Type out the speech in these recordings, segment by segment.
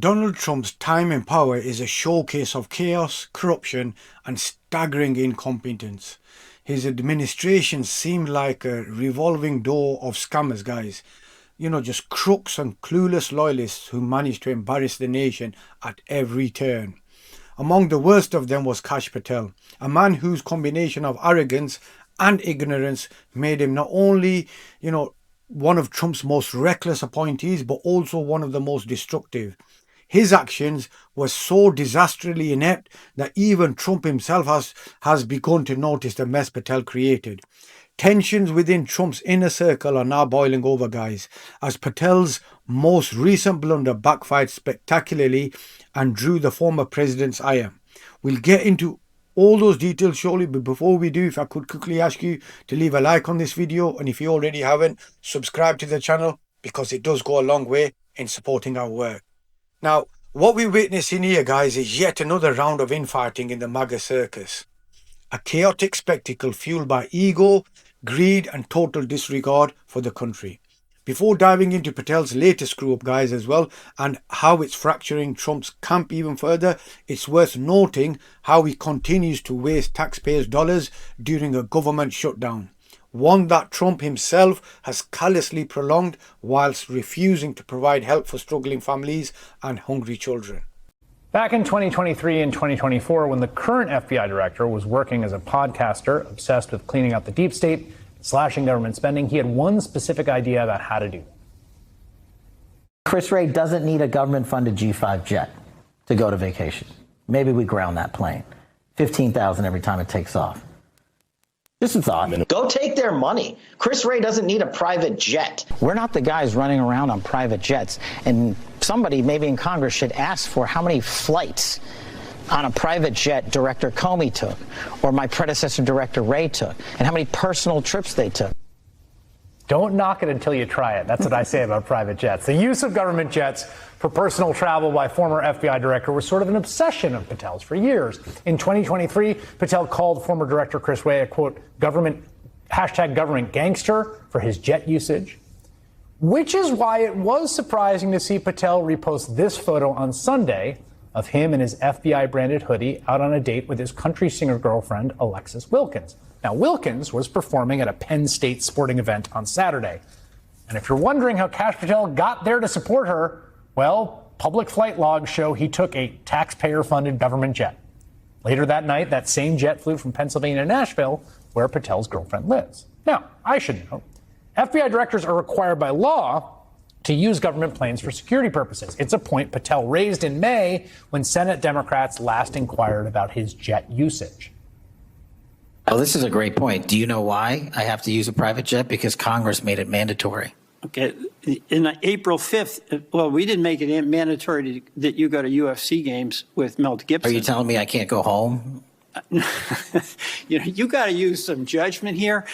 Donald Trump's time in power is a showcase of chaos, corruption, and staggering incompetence. His administration seemed like a revolving door of scammers, guys. Just crooks and clueless loyalists who managed to embarrass the nation at every turn. Among the worst of them was Patel, a man whose combination of arrogance and ignorance made him not only, one of Trump's most reckless appointees, but also one of the most destructive. His actions were so disastrously inept that even Trump himself has begun to notice the mess Patel created. Tensions within Trump's inner circle are now boiling over, guys, as Patel's most recent blunder backfired spectacularly and drew the former president's ire. We'll get into all those details shortly, but before we do, if I could quickly ask you to leave a like on this video, and if you already haven't, subscribe to the channel because it does go a long way in supporting our work. Now, what we're witnessing here, guys, is yet another round of infighting in the MAGA circus. A chaotic spectacle fueled by ego, greed, and total disregard for the country. Before diving into Patel's latest screw up, guys, as well, and how it's fracturing Trump's camp even further, it's worth noting how he continues to waste taxpayers' dollars during a government shutdown. One that Trump himself has callously prolonged whilst refusing to provide help for struggling families and hungry children. Back in 2023 and 2024, when the current FBI director was working as a podcaster obsessed with cleaning out the deep state, slashing government spending, he had one specific idea about how to do it. Chris Wray doesn't need a government-funded G5 jet to go to vacation. Maybe we ground that plane. $15,000 every time it takes off. Just a thought. Go take their money. Chris Wray doesn't need a private jet. We're not the guys running around on private jets. And somebody maybe in Congress should ask for how many flights on a private jet Director Comey took, or my predecessor Director Wray took, and how many personal trips they took. Don't knock it until you try it. That's what I say about private jets. The use of government jets for personal travel by former FBI director was sort of an obsession of Patel's for years. In 2023, Patel called former director Chris Wray a, quote, government gangster for his jet usage, which is why it was surprising to see Patel repost this photo on Sunday of him in his FBI-branded hoodie out on a date with his country singer girlfriend, Alexis Wilkins. Now, Wilkins was performing at a Penn State sporting event on Saturday. And if you're wondering how Kash Patel got there to support her, well, public flight logs show he took a taxpayer-funded government jet. Later that night, that same jet flew from Pennsylvania to Nashville, where Patel's girlfriend lives. Now, I should know, FBI directors are required by law to use government planes for security purposes. It's a point Patel raised in May when Senate Democrats last inquired about his jet usage. Oh, this is a great point. Do you know why I have to use a private jet? Because Congress made it mandatory. Okay. In April 5th, well, we didn't make it mandatory that you go to UFC games with Mel Gibson. Are you telling me I can't go home? You got to use some judgment here.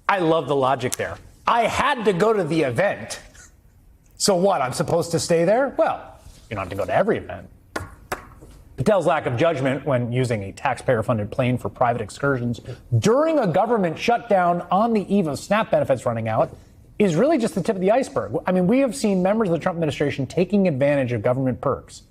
I love the logic there. I had to go to the event. So what, I'm supposed to stay there? Well, you don't have to go to every event. Patel's lack of judgment when using a taxpayer-funded plane for private excursions during a government shutdown on the eve of SNAP benefits running out is really just the tip of the iceberg. I mean, we have seen members of the Trump administration taking advantage of government perks,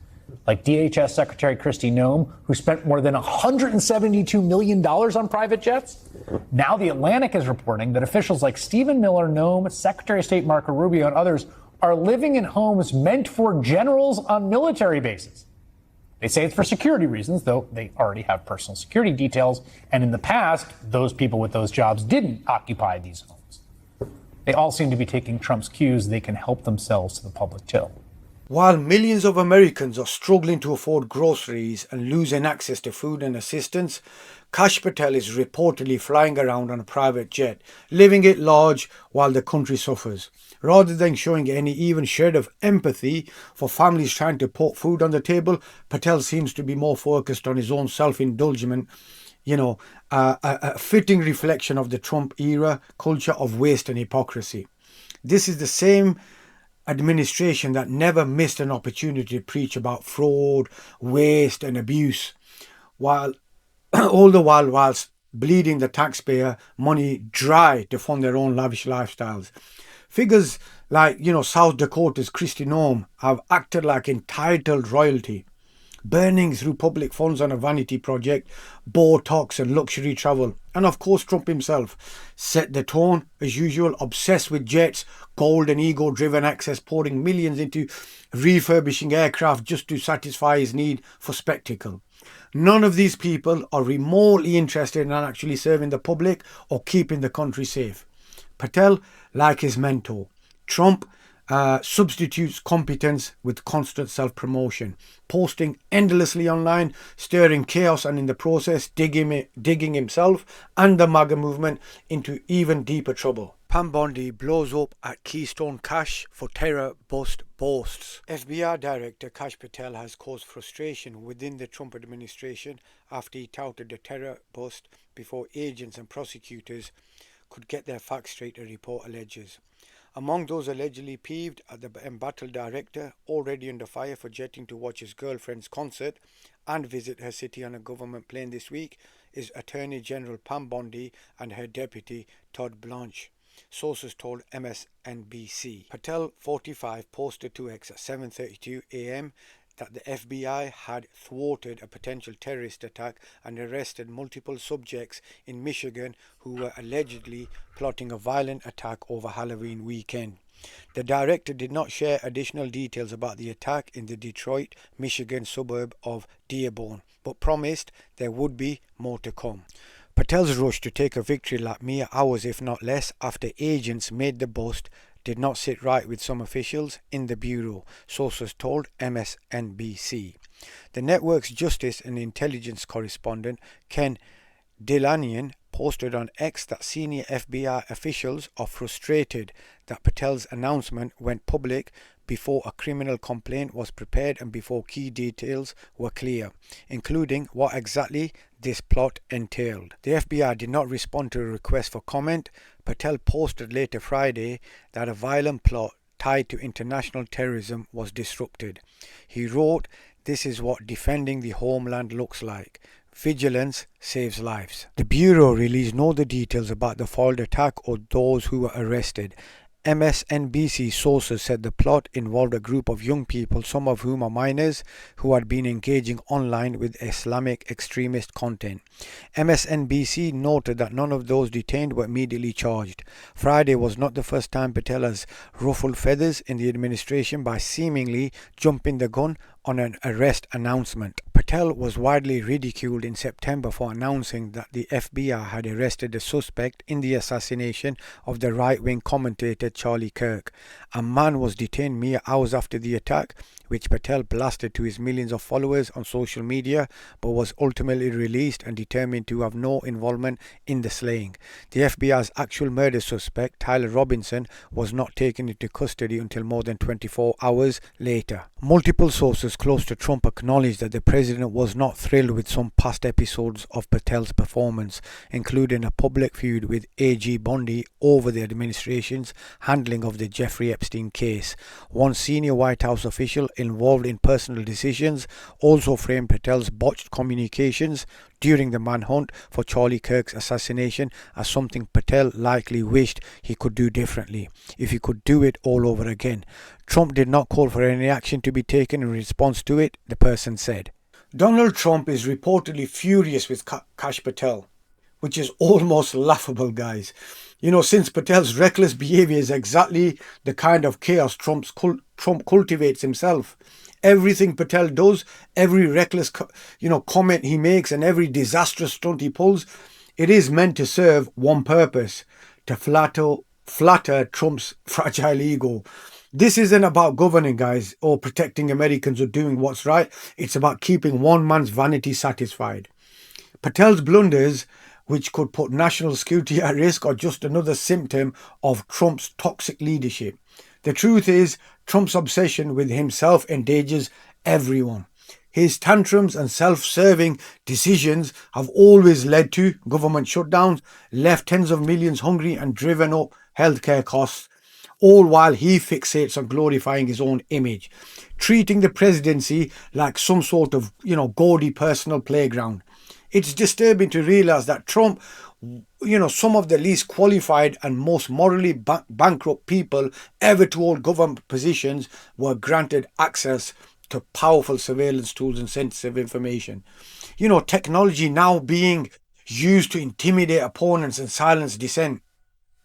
like DHS Secretary Kristi Noem, who spent more than $172 million on private jets. Now The Atlantic is reporting that officials like Stephen Miller, Noem, Secretary of State Marco Rubio, and others are living in homes meant for generals on military bases. They say it's for security reasons, though they already have personal security details. And in the past, those people with those jobs didn't occupy these homes. They all seem to be taking Trump's cues. They can help themselves to the public till. While millions of Americans are struggling to afford groceries and losing access to food and assistance, Kash Patel is reportedly flying around on a private jet, living it large while the country suffers. Rather than showing any even shred of empathy for families trying to put food on the table, Patel seems to be more focused on his own self-indulgence, a fitting reflection of the Trump era culture of waste and hypocrisy. This is the same administration that never missed an opportunity to preach about fraud, waste and abuse, while whilst bleeding the taxpayer money dry to fund their own lavish lifestyles. Figures like, South Dakota's Kristi Noem, have acted like entitled royalty, burning through public funds on a vanity project, Botox and luxury travel. And of course, Trump himself set the tone as usual, obsessed with jets, gold and ego-driven access, pouring millions into refurbishing aircraft just to satisfy his need for spectacle. None of these people are remotely interested in actually serving the public or keeping the country safe. Patel, like his mentor, Trump, substitutes competence with constant self-promotion, posting endlessly online, stirring chaos, and in the process digging himself and the MAGA movement into even deeper trouble. Pam Bondi blows up at Keystone Cash for terror bust boasts. FBI Director Kash Patel has caused frustration within the Trump administration after he touted the terror bust before agents and prosecutors could get their facts straight, a report alleges. Among those allegedly peeved at the embattled director, already under fire for jetting to watch his girlfriend's concert and visit her city on a government plane this week, is Attorney General Pam Bondi and her deputy Todd Blanche. Sources told MSNBC. Patel, 45, posted to X at 7:32 a.m. that the FBI had thwarted a potential terrorist attack and arrested multiple subjects in Michigan who were allegedly plotting a violent attack over Halloween weekend. The director did not share additional details about the attack in the Detroit, Michigan suburb of Dearborn, but promised there would be more to come. Patel's rush to take a victory lap mere hours, if not less, after agents made the bust did not sit right with some officials in the Bureau, sources told MSNBC. The network's justice and intelligence correspondent Ken Dilanian posted on X that senior FBI officials are frustrated that Patel's announcement went public before a criminal complaint was prepared and before key details were clear, including what exactly this plot entailed. The FBI did not respond to a request for comment. Patel posted later Friday that a violent plot tied to international terrorism was disrupted. He wrote, "This is what defending the homeland looks like. Vigilance saves lives." The Bureau released no other details about the foiled attack or those who were arrested. MSNBC sources said the plot involved a group of young people, some of whom are minors, who had been engaging online with Islamic extremist content. MSNBC noted that none of those detained were immediately charged. Friday was not the first time Patel has ruffled feathers in the administration by seemingly jumping the gun on an arrest announcement. Patel was widely ridiculed in September for announcing that the FBI had arrested a suspect in the assassination of the right-wing commentator Charlie Kirk. A man was detained mere hours after the attack, which Patel blasted to his millions of followers on social media, but was ultimately released and determined to have no involvement in the slaying. The FBI's actual murder suspect, Tyler Robinson, was not taken into custody until more than 24 hours later. Multiple sources close to Trump acknowledged that the president was not thrilled with some past episodes of Patel's performance, including a public feud with AG Bondi over the administration's handling of the Jeffrey Epstein case. One senior White House official involved in personal decisions also framed Patel's botched communications during the manhunt for Charlie Kirk's assassination as something Patel likely wished he could do differently, if he could do it all over again. Trump did not call for any action to be taken in response to it, the person said. Donald Trump is reportedly furious with Kash Patel, which is almost laughable, guys. Since Patel's reckless behavior is exactly the kind of chaos Trump cultivates himself. Everything Patel does, every reckless comment he makes and every disastrous stunt he pulls, it is meant to serve one purpose: to flatter Trump's fragile ego. This isn't about governing, guys, or protecting Americans or doing what's right. It's about keeping one man's vanity satisfied. Patel's blunders, which could put national security at risk, are just another symptom of Trump's toxic leadership. The truth is, Trump's obsession with himself endangers everyone. His tantrums and self-serving decisions have always led to government shutdowns, left tens of millions hungry and driven up healthcare costs, all while he fixates on glorifying his own image, treating the presidency like some sort of, gaudy personal playground. It's disturbing to realize that Trump some of the least qualified and most morally bankrupt people ever to hold government positions were granted access to powerful surveillance tools and sensitive information. Technology now being used to intimidate opponents and silence dissent.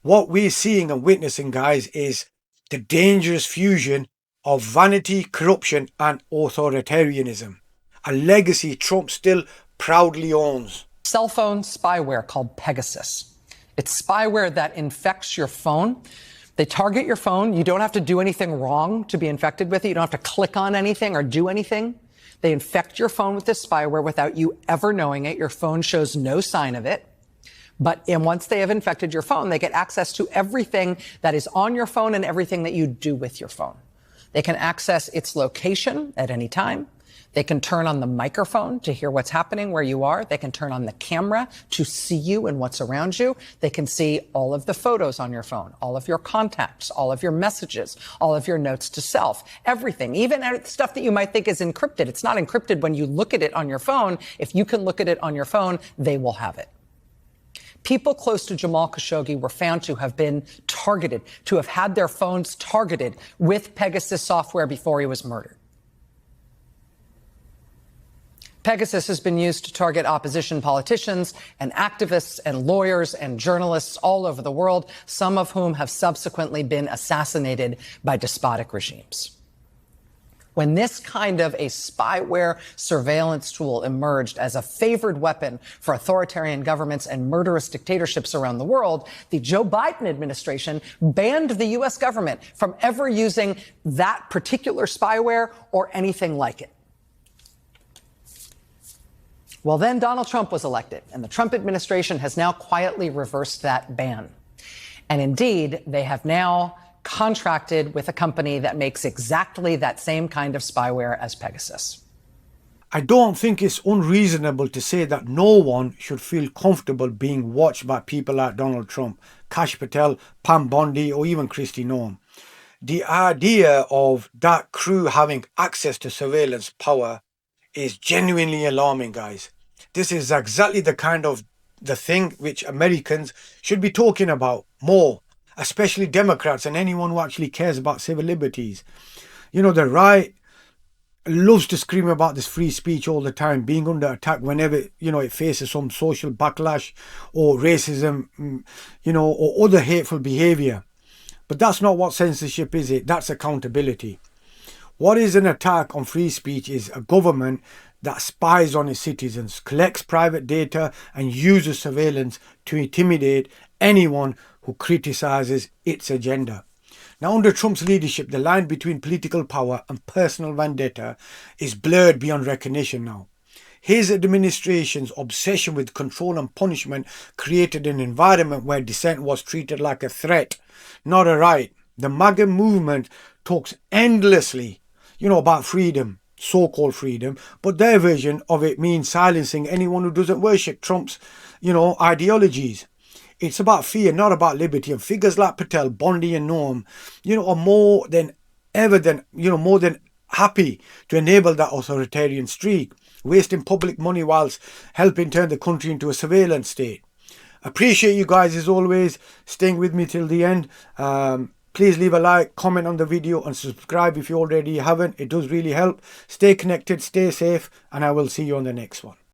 What we're seeing and witnessing, guys, is the dangerous fusion of vanity, corruption, and authoritarianism, a legacy Trump still proudly owns. Cell phone spyware called Pegasus. It's spyware that infects your phone. They target your phone. You don't have to do anything wrong to be infected with it. You don't have to click on anything or do anything. They infect your phone with this spyware without you ever knowing it. Your phone shows no sign of it. And once they have infected your phone, they get access to everything that is on your phone and everything that you do with your phone. They can access its location at any time. They can turn on the microphone to hear what's happening where you are. They can turn on the camera to see you and what's around you. They can see all of the photos on your phone, all of your contacts, all of your messages, all of your notes to self, everything, even stuff that you might think is encrypted. It's not encrypted when you look at it on your phone. If you can look at it on your phone, they will have it. People close to Jamal Khashoggi were found to have been targeted, to have had their phones targeted with Pegasus software before he was murdered. Pegasus has been used to target opposition politicians and activists and lawyers and journalists all over the world, some of whom have subsequently been assassinated by despotic regimes. When this kind of a spyware surveillance tool emerged as a favored weapon for authoritarian governments and murderous dictatorships around the world, the Joe Biden administration banned the U.S. government from ever using that particular spyware or anything like it. Well, then Donald Trump was elected, and the Trump administration has now quietly reversed that ban. And indeed, they have now contracted with a company that makes exactly that same kind of spyware as Pegasus. I don't think it's unreasonable to say that no one should feel comfortable being watched by people like Donald Trump, Kash Patel, Pam Bondi, or even Kristi Noem. The idea of that crew having access to surveillance power is genuinely alarming, guys. This is exactly the kind of the thing which Americans should be talking about more, especially Democrats and anyone who actually cares about civil liberties. The right loves to scream about this free speech all the time, being under attack whenever, it faces some social backlash or racism, or other hateful behavior. But that's not what censorship is. That's accountability. What is an attack on free speech is a government that spies on its citizens, collects private data, and uses surveillance to intimidate anyone who criticizes its agenda. Now, under Trump's leadership, the line between political power and personal vendetta is blurred beyond recognition now. His administration's obsession with control and punishment created an environment where dissent was treated like a threat, not a right. The MAGA movement talks endlessly about freedom, so-called freedom, but their version of it means silencing anyone who doesn't worship Trump's, ideologies. It's about fear, not about liberty. And figures like Patel, Bondi, and Noem, are more than happy to enable that authoritarian streak, wasting public money whilst helping turn the country into a surveillance state. Appreciate you guys as always staying with me till the end. Please leave a like, comment on the video, and subscribe if you already haven't. It does really help. Stay connected, stay safe, and I will see you on the next one.